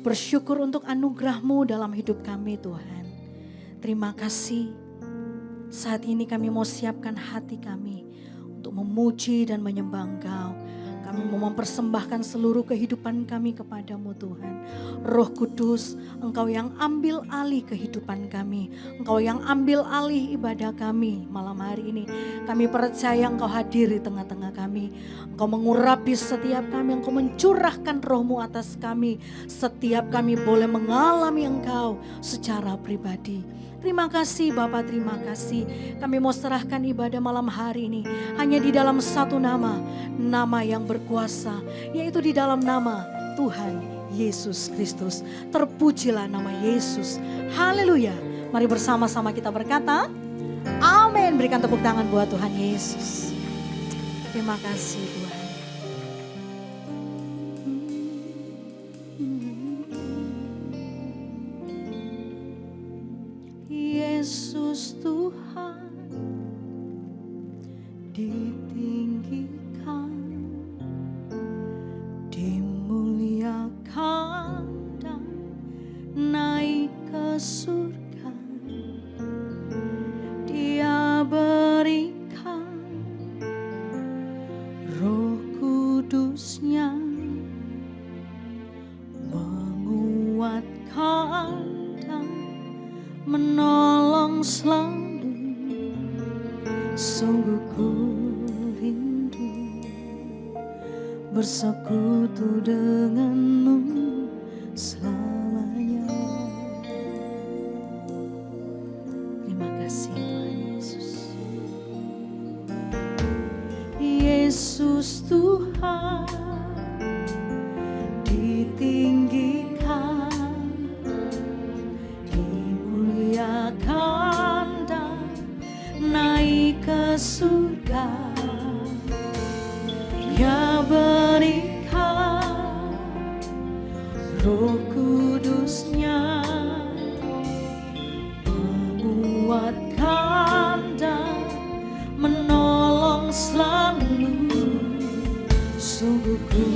Bersyukur untuk anugerah-Mu dalam hidup kami Tuhan. Terima kasih. Saat ini kami mau siapkan hati kami untuk memuji dan menyembah Engkau. Kami mau mempersembahkan seluruh kehidupan kami kepadamu Tuhan. Roh Kudus, Engkau yang ambil alih kehidupan kami. Engkau yang ambil alih ibadah kami malam hari ini. Kami percaya Engkau hadir di tengah-tengah kami. Engkau mengurapi setiap kami. Engkau mencurahkan roh-Mu atas kami. Setiap kami boleh mengalami Engkau secara pribadi. Terima kasih Bapak, terima kasih. Kami mau serahkan ibadah malam hari ini hanya di dalam satu nama, nama yang berkuasa, yaitu di dalam nama Tuhan Yesus Kristus. Terpujilah nama Yesus. Haleluya. Mari bersama-sama kita berkata, amin. Berikan tepuk tangan buat Tuhan Yesus. Terima kasih Tuhan. Yesus Tuhan ditinggikan, dimuliakan dan naik ke surga. Dia berikan Roh Kudus-Nya menguatkan dan menolong selalu. Sungguh ku rindu bersekutu denganmu selamanya. Terima kasih Tuhan Yesus. Yesus Tuhan ditinggikan, dimuliakan dan naik ke surga. Dia berikan Roh Kudus-Nya menguatkan dan menolong selalu. Sungguh ku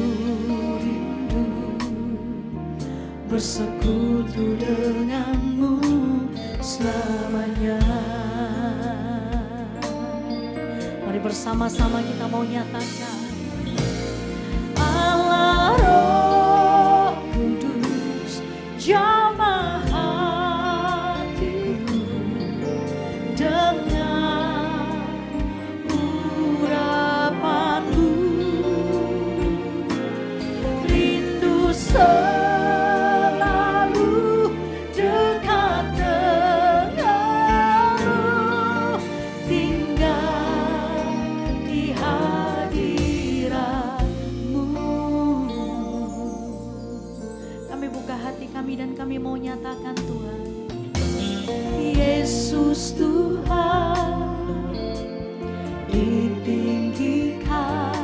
rindu bersekutu denganmu selamanya. Mari bersama-sama kita mau nyatakan, Allah Roh Kudus jamah hatiku dengan urapanmu. Rindu selalu dekat denganmu, tinggal di hadiratmu. Kami buka hati kami dan kami mau nyatakan Tuhan, Yesus Tuhan ditinggikan,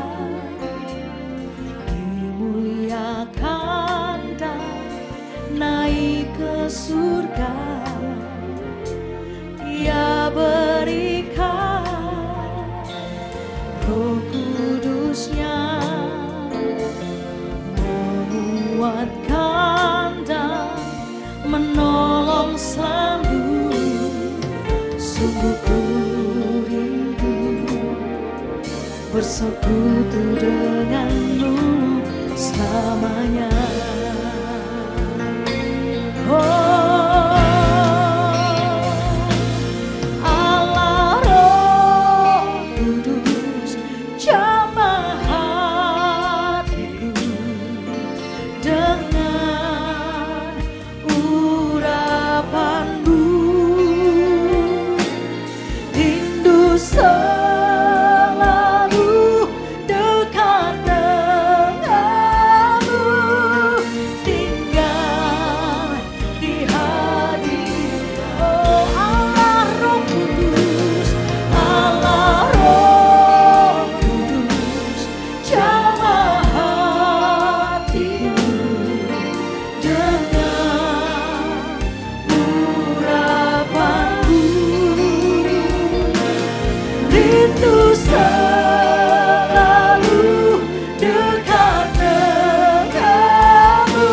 dimuliakan dan naik ke surga. Dia berikan Roh Kudus-Nya menguatkan dan menolong selalu. Sungguh ku rindu bersekutu denganmu selamanya. Allah Roh Kudus jamah hatiku dengan urapanmu. Rindu selalu dekat denganmu, tinggal di hadirat. Oh Allah Roh Kudus, Allah Roh Kudus jamah hatiku dengan urapanmu. Rindu selalu dekat denganmu,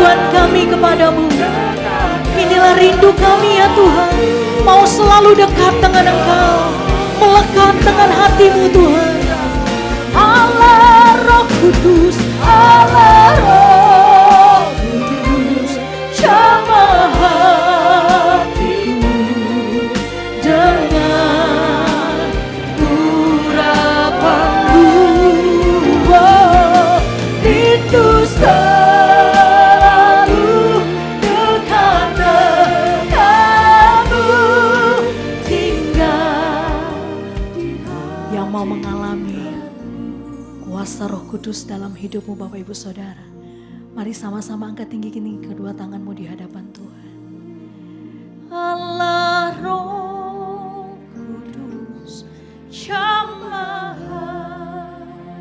kerinduan kami kepadamu. Inilah rindu kami ya Tuhan, mau selalu dekat dengan Engkau, melekat dengan hatimu Tuhan. Allah Roh Kudus, Allah Roh Kudus, jamah hatiku dengan urapanmu. Oh, rindu selalu dekat denganmu, tinggal yang mau mengalami kuasa Roh Kudus dalam hidupmu Bapak Ibu Saudara. Mari sama-sama angkat tinggi-tinggi kedua tanganmu di hadapan Tuhan. Allah Roh Kudus, jamah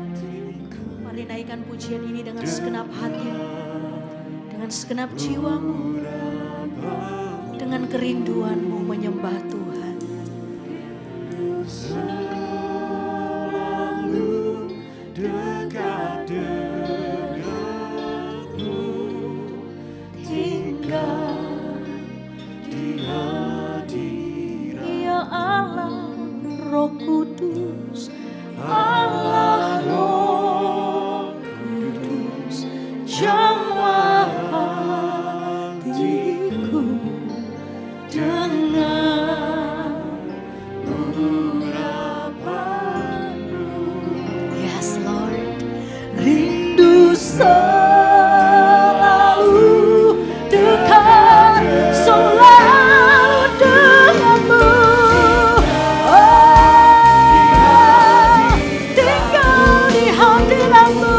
hatiku. Mari naikkan pujian ini dengan segenap hatimu, dengan segenap jiwamu, dengan kerinduanmu menyembah Tuhan. Dekat denganmu, tinggal di hadirat ya Allah Roh Kudus, Allah Roh Kudus, jamah hatiku dengan urapanmu. Yes Lord, rindu selalu dekat, selalu denganmu. Oh, tinggal di hadiratmu.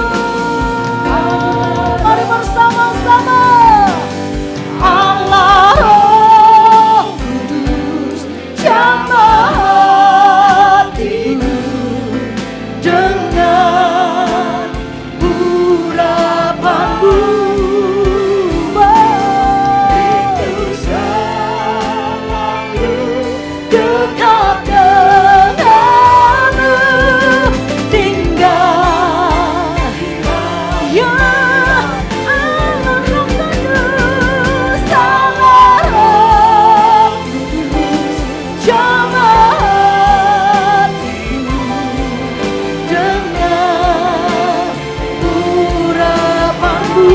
Mari bersama-sama. Allah Roh Kudus, jamah hatiku dengan urapanmu. Rindu selalu dekat denganmu, tinggal ya Allah Roh Kudus, Allah Roh Kudus, jamah hatiku dengan urapanmu.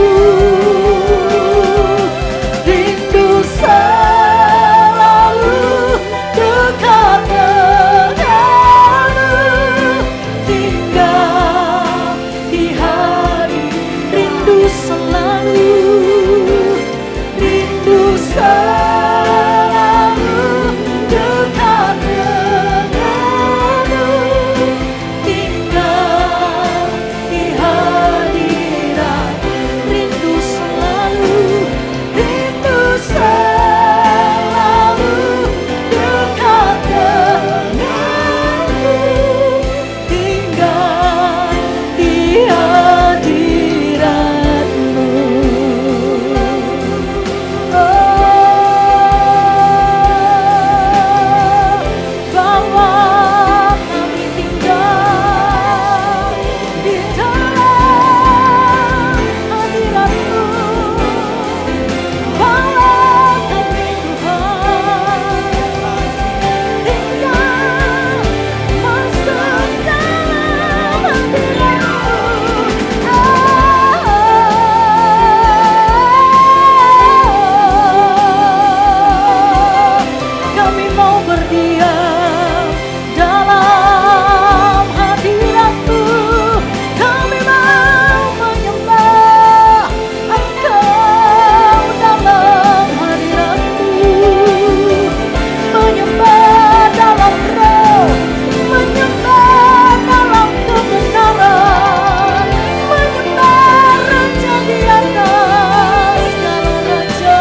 Rindu selalu dekat denganmu, tinggal di hari. Rindu selalu, rindu selalu dekat denganmu, tinggal di hadirat. Rindu selalu, rindu selalu dekat denganmu, tinggal di hadiratmu. Bawa kami tinggal di dalam hadiratmu. Bawa kami Tuhan tinggal masuk dalam hadiratmu. Kami mau berdiam dalam hadiratmu. Kami mau menyembah Engkau dalam hadiratmu, menyembah dalam roh, menyembah dalam kebenaran, menyembah Raja di atas segala raja.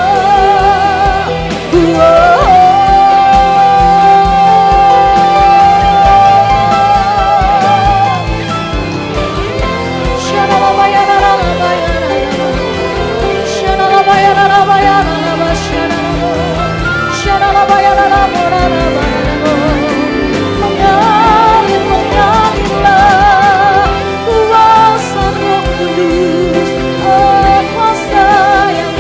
Mengalirlah kuasa Roh Kudus, oh kuasa yang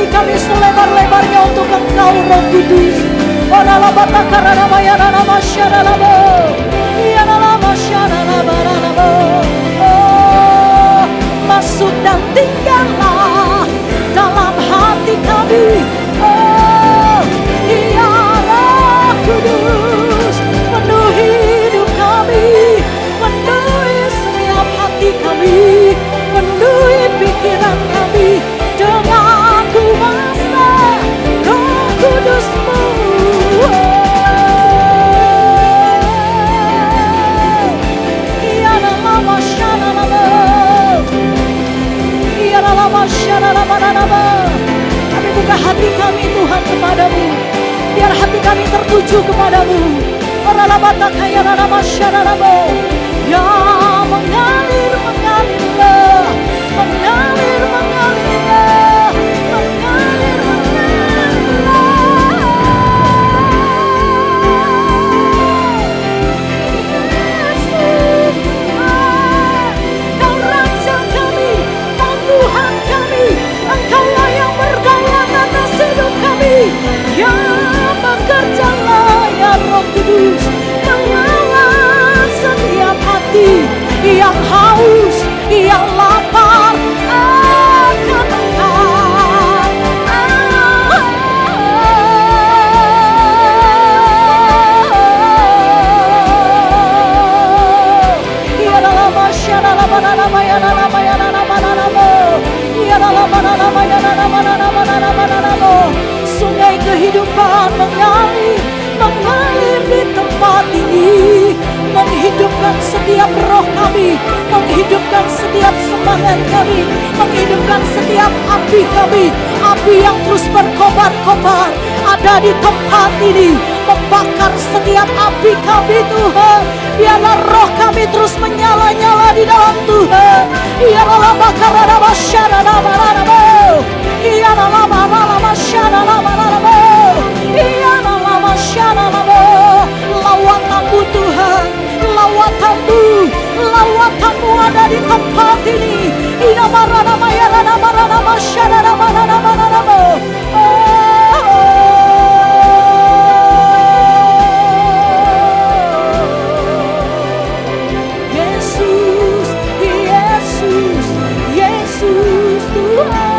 hati kami selebar-lebarnya untuk Engkau Roh Kudus. Masuk dan tinggallah dalam hati kami. Ya Roh Kudus, penuhi hidup kami, penuhi setiap hati kami, penuhi pikiran kami dengan kuasa Roh Kudus-Mu. Kami buka hati kami Tuhan kepadamu, biar hati kami tertuju kepadamu. Ya mengalir, mengalirlah, mengalir, mengalirlah, mengalir, mengalirlah. Yesus, Kau Raja kami, Kau Tuhan kami, Engkaulah yang berdaulat atas hidup kami. Yang bekerjalah ya Roh Kudus, mengawal setiap hati yang haus, yang lapar akan Engkau. Ya dalam masyarakat sungai kehidupan mengalir, mengalir di tempat ini, menghidupkan setiap roh kami, menghidupkan setiap semangat kami, menghidupkan setiap api kami, api yang terus berkobar-kobar ada di tempat ini, membakar setiap api kami Tuhan. Biarlah roh kami terus menyala-nyala di dalam Tuhan. Biarlah bakar ada masyarakat, lawatanmu Tuhan, lawatanmu ada di tempat ini. Yesus, Yesus, Yesus Tuhan.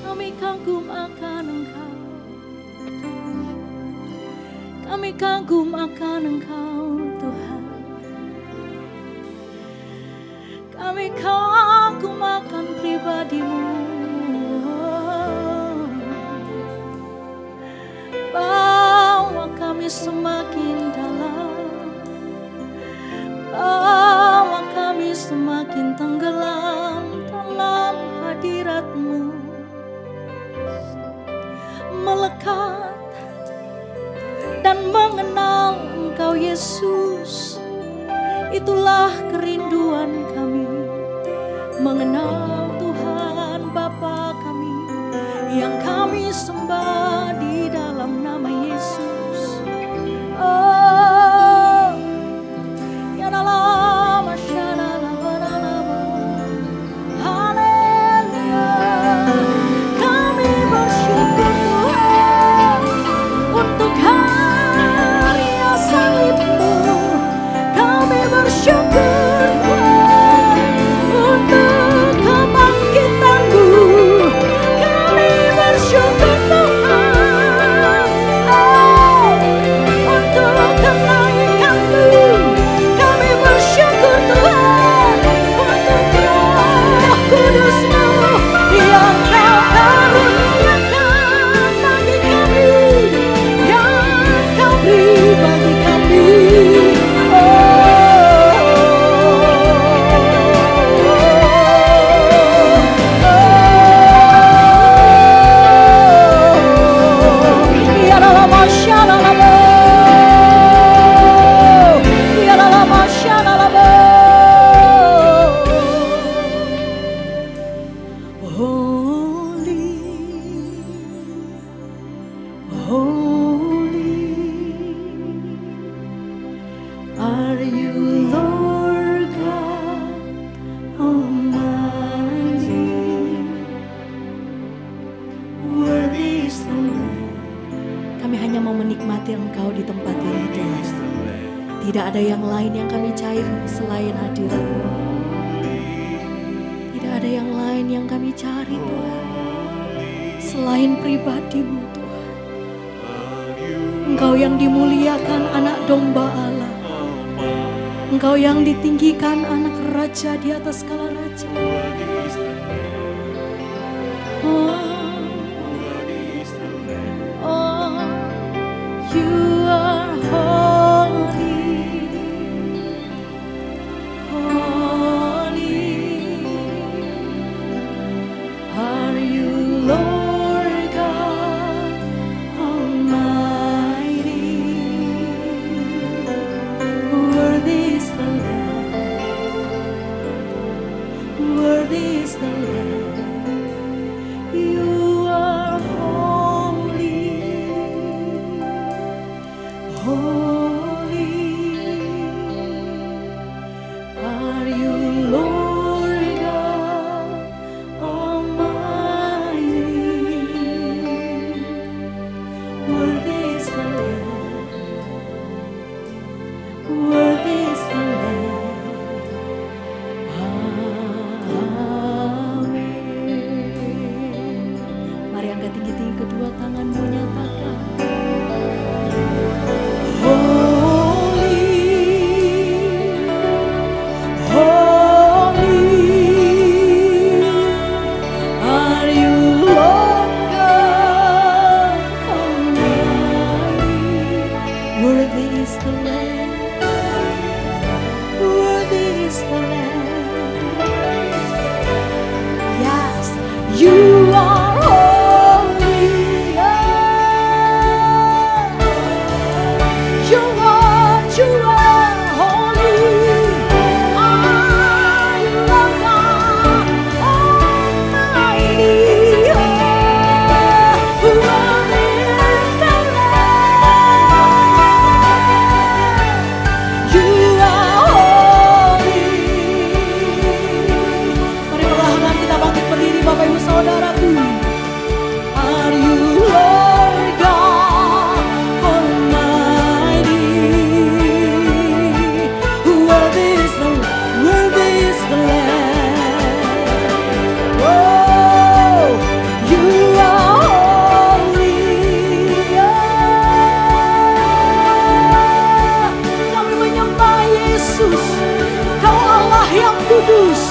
Kami kagum akan Engkau, kami kagum akan Engkau Tuhan, kami kagum akan pribadi-Mu. Bawa kami semakin dalam, bawa kami semakin tenggelam dalam hadirat-Mu, melekat dan mengenal Engkau Yesus. Itulah kerinduan kami, mengenal Tuhan Bapa kami yang kami sembah di dalam nama Yesus. Oh, ya dalam haleluya. Kami bersyukur Tuhan untuk karya salib-Mu. Kami bersyukur Tuhan untuk kebangkitan-Mu. Kami bersyukur Tuhan. Tidak ada yang lain yang kami cari selain hadirat-Mu. Tidak ada yang lain yang kami cari Tuhan, selain pribadi-Mu Tuhan. Engkau yang dimuliakan, anak domba Allah. Engkau yang ditinggikan, anak raja di atas segala raja. You are holy, holy are you, Lord God Almighty. Worthy is the Lamb, worthy is the Lamb. You are holy, holy are you, Lord God Almighty. Worthy is the Lamb, worthy is the Lamb. Amin. Mari angkat tinggi-tinggi kedua tanganmu, nyatakan. You are holy, you are holy. I love God Almighty. Worthy is the Lamb. You are holy. Mari perlahan kita bangkit berdiri, Bapak Ibu Saudaraku. Are you Lord God Almighty? Worthy is the Lamb. Oh, you are holy. Kami menyembah Yesus, Kau Allah yang kudus,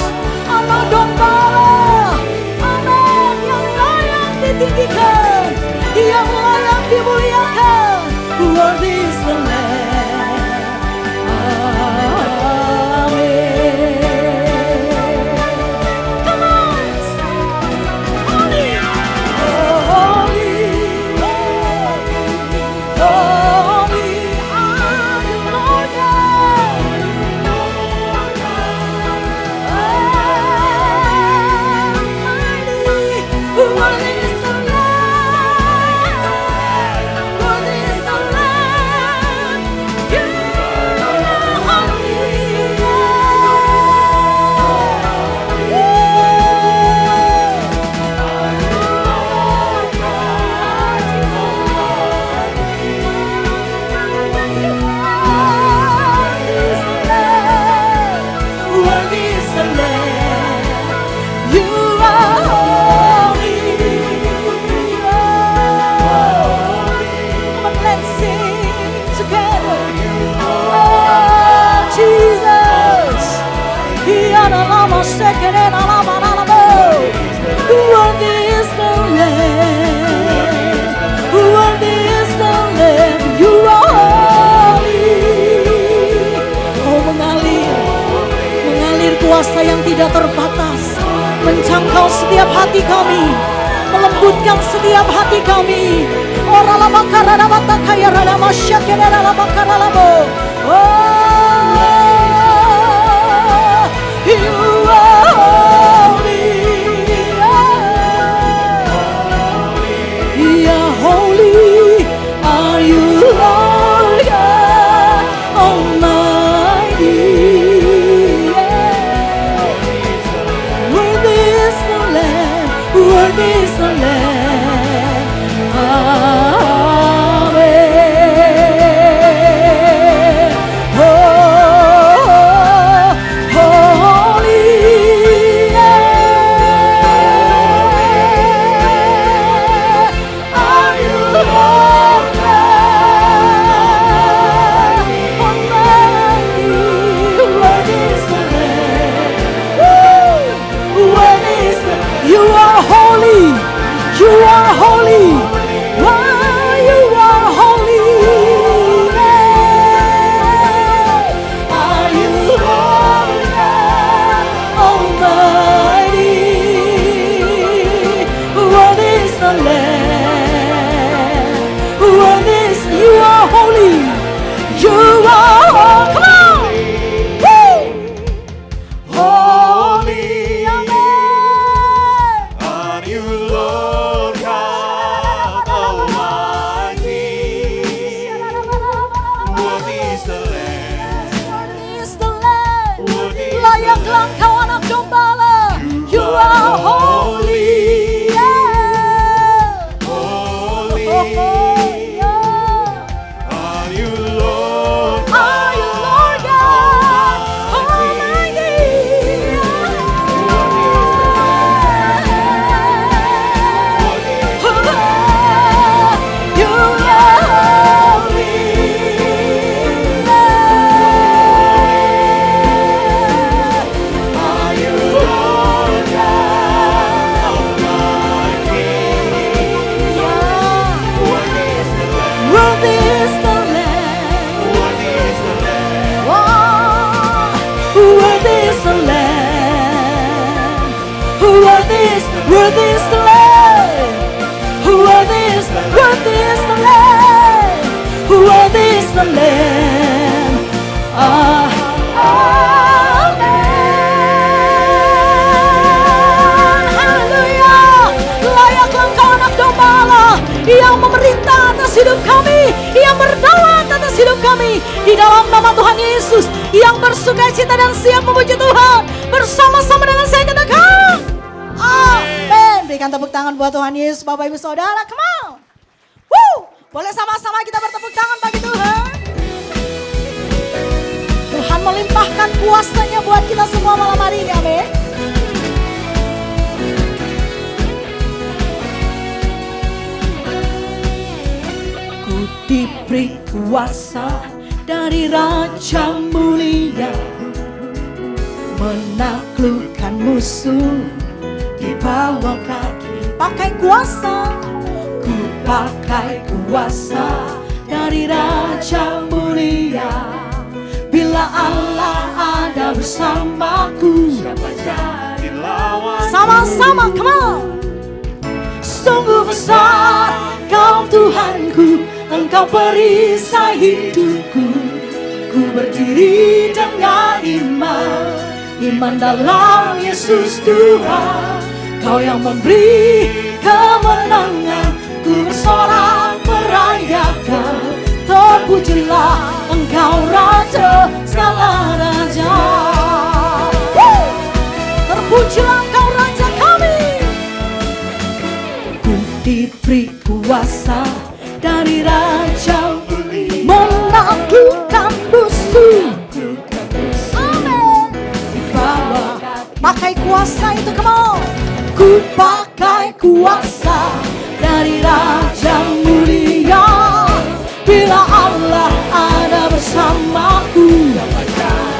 anak domba Allah. Amin. Yang layak ditinggikan, yang layak dimuliakan. Worthy is the Lamb. Amin. Come on, holy, holy, holy are you, Lord God. Almighty. Worthy is the Lamb, worthy is the Lamb. You are holy. Worthy is the Lamb. You are holy. Come on, let's sing together. Oh, Jesus. Worthy is the Lamb. Worthy is the Lamb. You are holy. Kau mengalir kuasa yang tidak terbatas, menjangkau setiap hati kami, melembutkan setiap hati kami. Ora lama karana mata kaya rana masyakena lama karana bo. Oh, you are holy. Yeah, holy are you, Lord God Almighty. Worthy is the Lamb, worthy is the Lamb. Amen. Oh, Worthy is the Lamb. Worthy is the Lamb. Worthy is the Lamb. Amen. Haleluya. Layaklah Engkau anak domba Allah yang memerintah atas hidup kami, yang berdaulat atas hidup kami. Di dalam nama Tuhan Yesus yang bersukacita dan siap memuji Tuhan, bersama-sama dengan saya katakan amin. Berikan tepuk tangan buat Tuhan Yesus, Bapak Ibu Saudara. Come on. Woo! Boleh sama-sama kita bertepuk tangan bagi Tuhan. Tuhan melimpahkan kuasa-Nya buat kita semua malam hari ini. Amin. Ku diberi kuasa dari Raja mulia, menaklukkan musuh di bawah kaki. Pakai kuasa, ku pakai kuasa dari Raja mulia. Bila Allah ada bersamaku, siapa jadi lawan? Sama-sama, come on. Sungguh besar Kau Tuhanku, Engkau perisai hidupku. Ku berdiri dengan iman dalam Yesus Tuhan. Kau yang memberi kemenangan, ku bersorak merayakan. Terpujilah Engkau Raja segala raja. Terpujilah Engkau Raja kami. Ku diberi kuasa dari Raja menaklukkan musuh. Amin. Bawa pakai kuasa itu, come on. Ku pakai kuasa dari Raja mulia. Bila Allah ada bersamaku,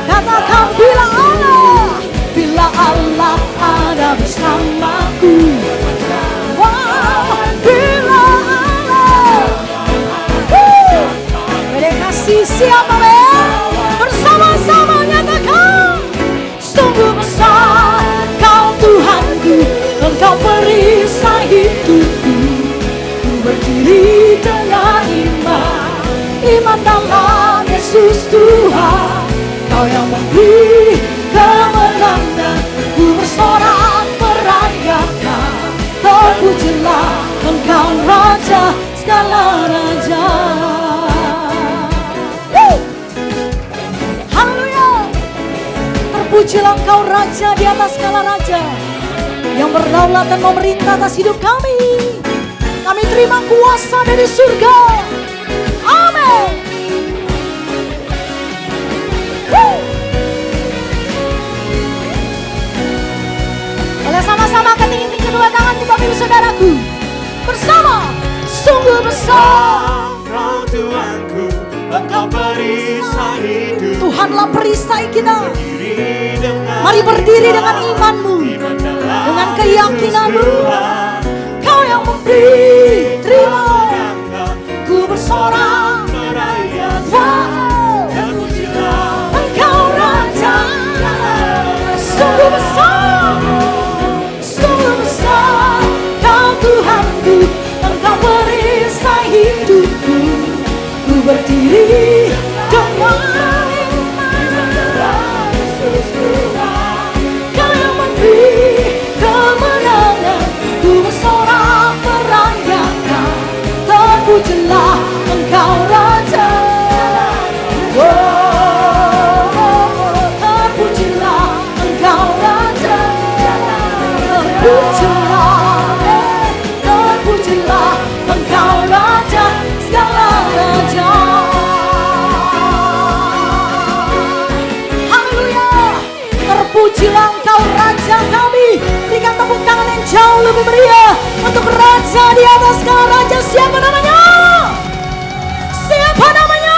katakan bila Allah ada bersamaku. Wow, bila Allah kasih siapa bersama-sama nyatakan. Sungguh besar Kau Tuhanku, Engkau perisai hidupku. Ku berdiri dengan iman dalam Yesus Tuhan. Kau yang memberi kemenangan, ku bersorak merayakan. Terpujilah Engkau Raja segala raja. Haleluya. Terpujilah Engkau Raja di atas segala raja, yang berdaulat dan memerintah atas hidup kami. Kami terima kuasa dari surga. Amin. Boleh sama-sama ketinggian kedua tangan di Bapak Ibu Saudaraku. Bersama. Sungguh besar Kau Tuhanku, Engkau perisai hidup. Tuhanlah perisai kita. Mari berdiri dengan imanmu, dengan keyakinanmu. Kau yang memberi, terima. Ku bersorak merayakan. Engkau Raja. Sungguh besar, sungguh besar Kau Tuhanku, Engkau perisai hidupku. Ku berdiri dengan iman Yesus Tuhan. Kau yang memberi kemenangan, ku bersorak merayakan. Terpujilah Engkau Raja. Terpujilah Engkau Raja. Terpujilah Engkau Raja segala raja. Haleluya. Terpujilah Engkau Raja kami. Berikan tepuk tangan yang jauh lebih meriah untuk Raja di atas segala raja. Siapa namanya? Siapa namanya?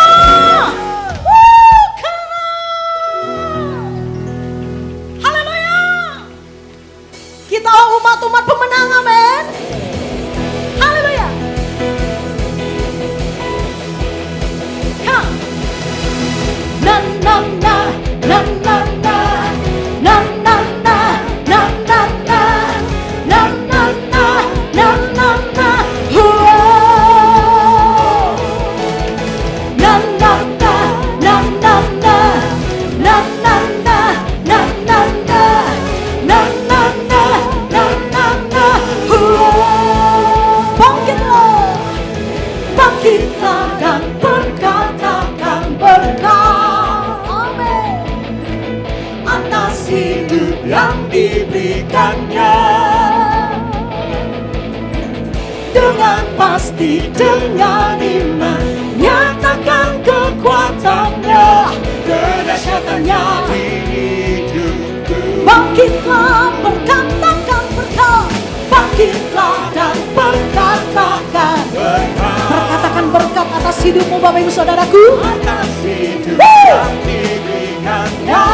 Haleluya. Kita umat-umat pemenang, amin. Haleluya. Na na na na na na na na na na na na na na dengan pasti, dengan iman, nyatakan kekuatannya, kedahsyatannya di hidupku. Bangkitlah, berkatakan berkat, bangkitlah dan berkatakan berkat atas hidupmu Bapak Ibu Saudaraku, atas hidup yang diberikannya.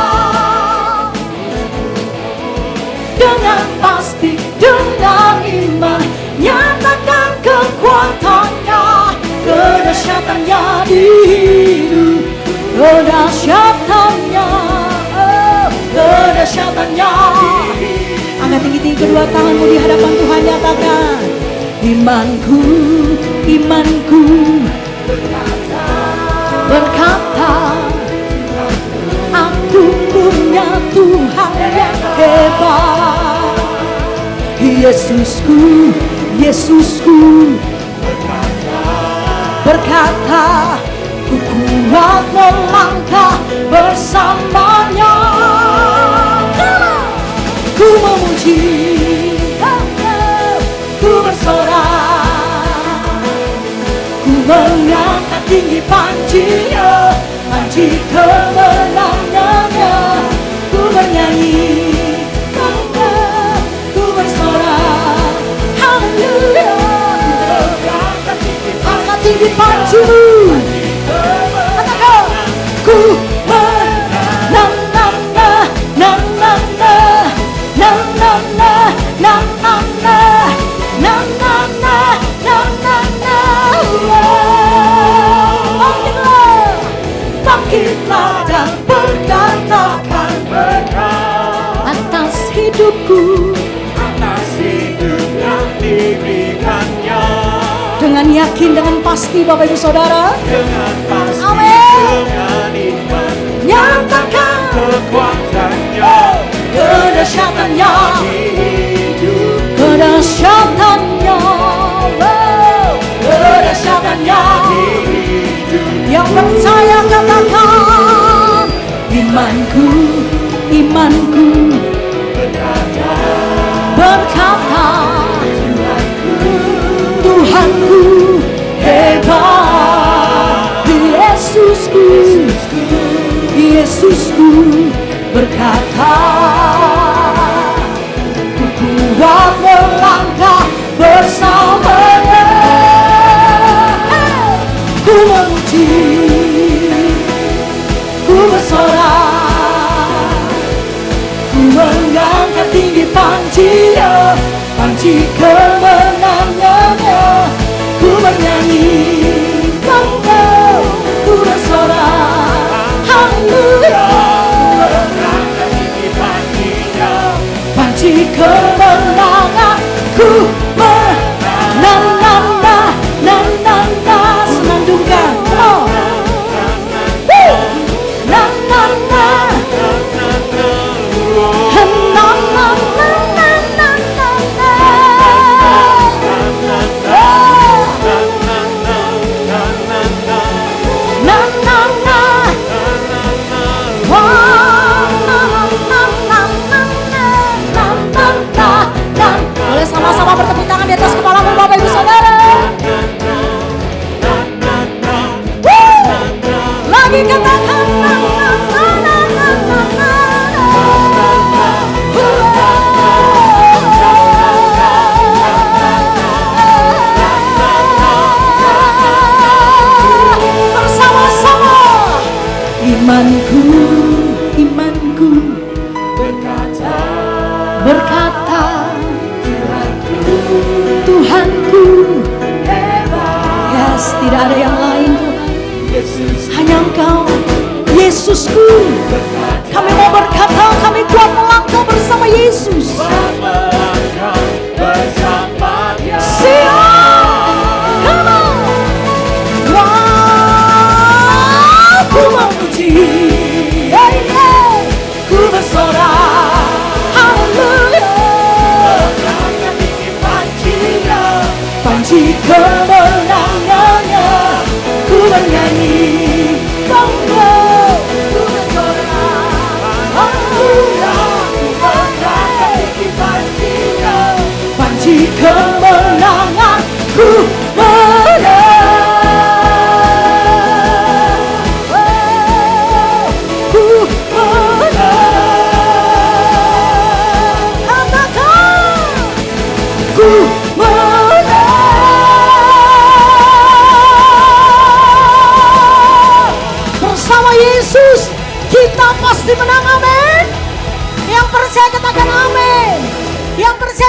Dengan pasti, dengan iman, nyatakan kekuatannya, kedahsyatannya di hidup, kedahsyatannya, kedahsyatannya. Angkat tinggi-tinggi kedua tanganmu di hadapan Tuhan, nyatakan imanku, imanku berkata, aku punya Tuhan yang hebat. Yesusku, Yesusku berkata, ku kuat melangkah bersamanya. Ku memuji, ku bersorak, ku mengangkat tinggi panji-Nya, panji kemenangannya. Ku bernyanyi, ku bersorak, haleluya. Angkat tinggi panji-Mu, katakan, ku menang, bangkitlah dan berkatakan berkat atas hidupku, atas hidup yang diberikannya. Dengan yakin, dengan pasti Bapak Ibu Saudara, dengan pasti, amin, dengan iman, nyatakan kekuatannya, kedahsyatannya di hidup, kedahsyatannya, kedahsyatannya di hidup. Yang percaya katakan, imanku, imanku berkata, Tuhanku hebat. Yesusku, Yesusku berkata, ku kuat melangkah bersamanya. Ku memuji, ku bersorak, ku mengangkat tinggi panji-Nya, panji kemenangannya. Ku bernyanyi, ku bersorak, haleluya. Mengangkat tinggi panji-Nya, panji kemenangan. Ku senandungkan, boleh sama-sama bertepuk tangan di atas kepalamu Bapak Ibu Saudara. Lagi katakan, bersama-sama. Imanku, imanku berkata, Tuhanku hebat. Yes, tidak ada yang lain Tuhan, hanya Engkau, Yesusku. Kami mau berkata, kami kuat melangkah bersama Yesus. Siap, come on. Wow, ku memuji, ku bersorak, haleluya. Panji kemenangannya, ku bernyanyi, bangga, ku bersorak, haleluya. Ku mengangkat tinggi panji-Nya, panji kemenangan.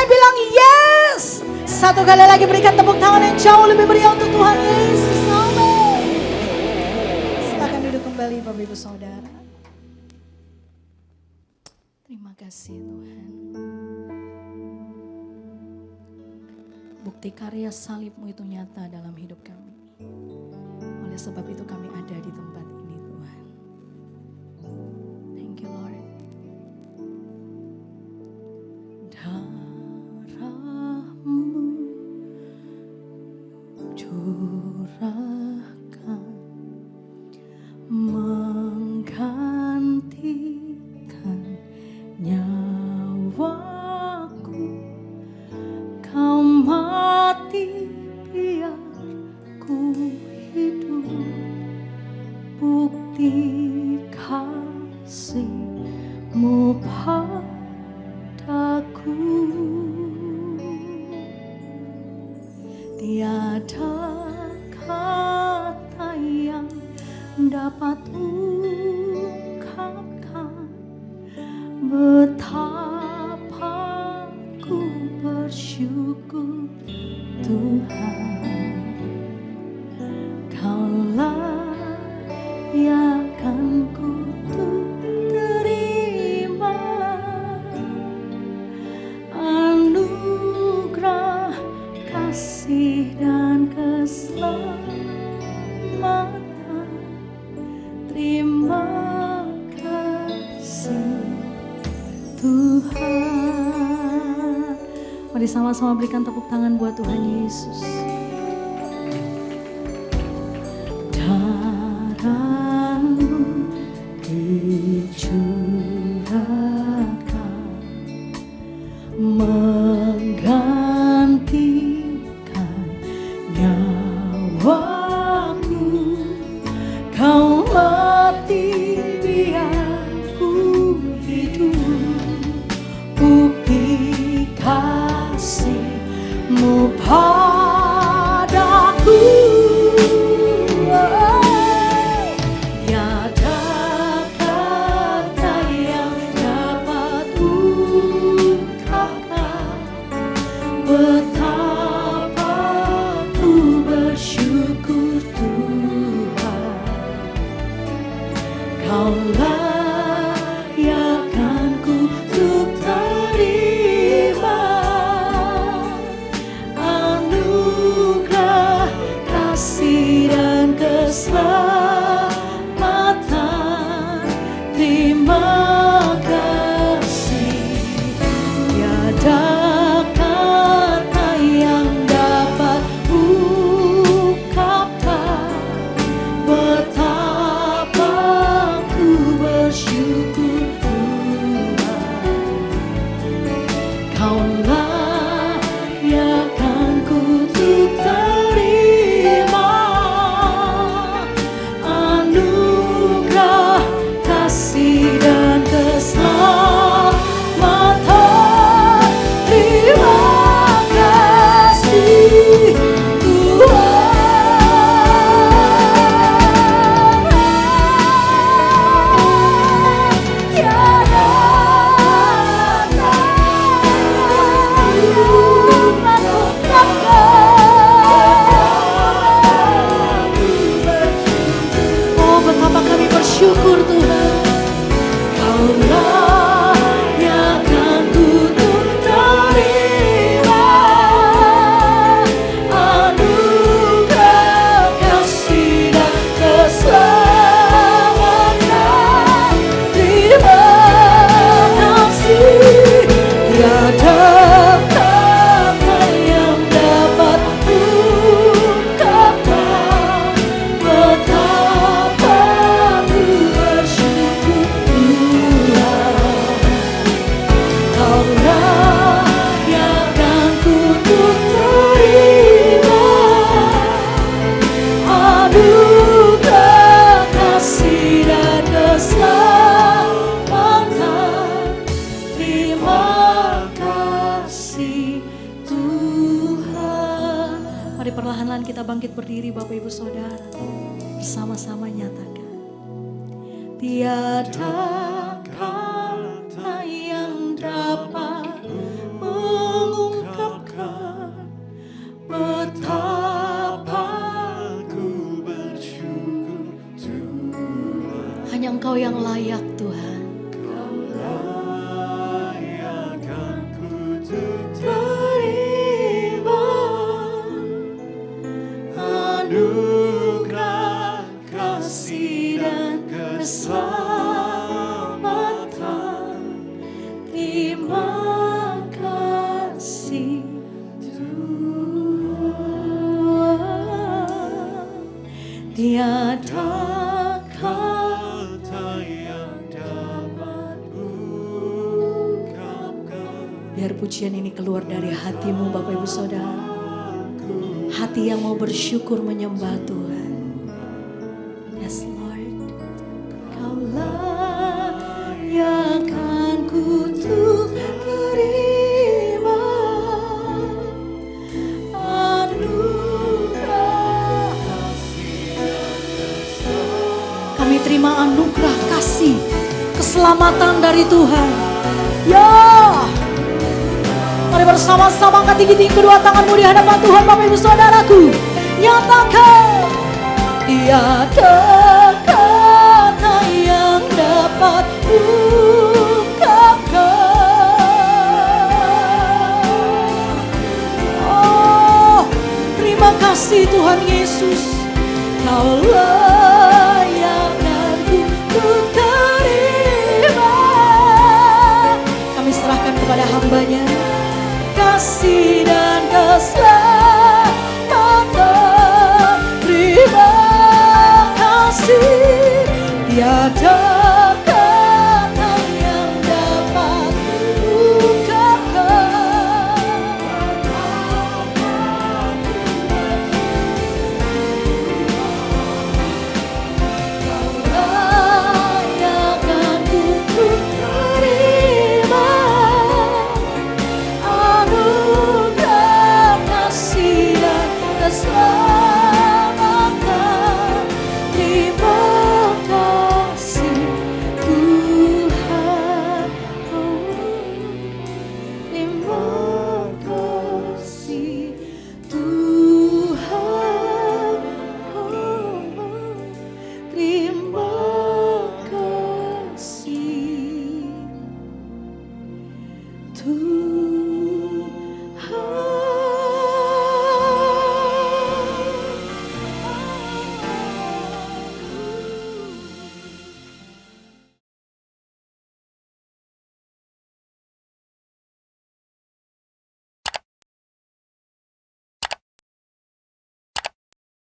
percaya bilang yes. Satu kali lagi berikan tepuk tangan yang jauh lebih meriah untuk Tuhan Yesus. Amin. Silakan duduk kembali Bapak Ibu Saudara. Terima kasih Tuhan. Bukti karya salib-Mu itu nyata dalam hidup kami. Oleh sebab itu kami ada di tempat ini Tuhan. Thank you Lord. Darah-Mu curahkan menggantikan nyawaku. Kau mati biar ku hidup, bukti kasih-Mu padaku. Tiada kata yang dapat ungkapkan betapa ku bersyukur Tuhan. Kau layakkan ku terima anugerah kasih dan keselamatan. Terima kasih Tuhan. Mari sama-sama berikan tepuk tangan buat Tuhan Yesus. Darah-Mu dicurahkan menggantikan nyawaku. Kau mati biar ku hidup, bukti kasih-Mu padaku. Tiada kata yang dapat ungkapkan betapa ku bersyukur Tuhan. Kau layakkan ku untuk terima anugerah kasih dan keselamatan. Terima kasih. Tiada kata yang dapat ungkapkan betapa ku bersyukur Tuhan. Kau layakkan ku untuk terima anugerah kasih dan keselamatan. Terima kasih Tuhan. Tiada oh betapa kami bersyukur Tuhan. Kau layakkan ku untuk terima anugerah kasih dan keselamatan. Terima kasih. Tiada kata yang dapat ungkapkan betapa ku bersyukur Tuhan. Kau layakkan ku untuk terima anugerah kasih dan keselamatan. Terima kasih Tuhan. Mari perlahan-lahan kita bangkit berdiri Bapak Ibu Saudara. Bersama-sama nyatakan. Tiada kata yang dapat Tiada kata yang dapat ungkapkan. Biar pujian ini keluar dari hatimu Bapak Ibu Saudara. Hati yang mau bersyukur menyembah Tuhan. Yes Lord. Kaulah yang akan kutuk terima anugerah. Kami terima anugerah kasih, keselamatan dari Tuhan. Ya, mari bersama-sama angkat tinggi-tinggi kedua tanganmu di hadapan Tuhan Bapak Ibu Saudaraku. Nyatakan, tiada kata yang dapat ungkapkan. Oh, terima kasih Tuhan Yesus. Kaulah yang nanti ku terima. Kami serahkan kepada hamba-Nya kasih dan keselamatan.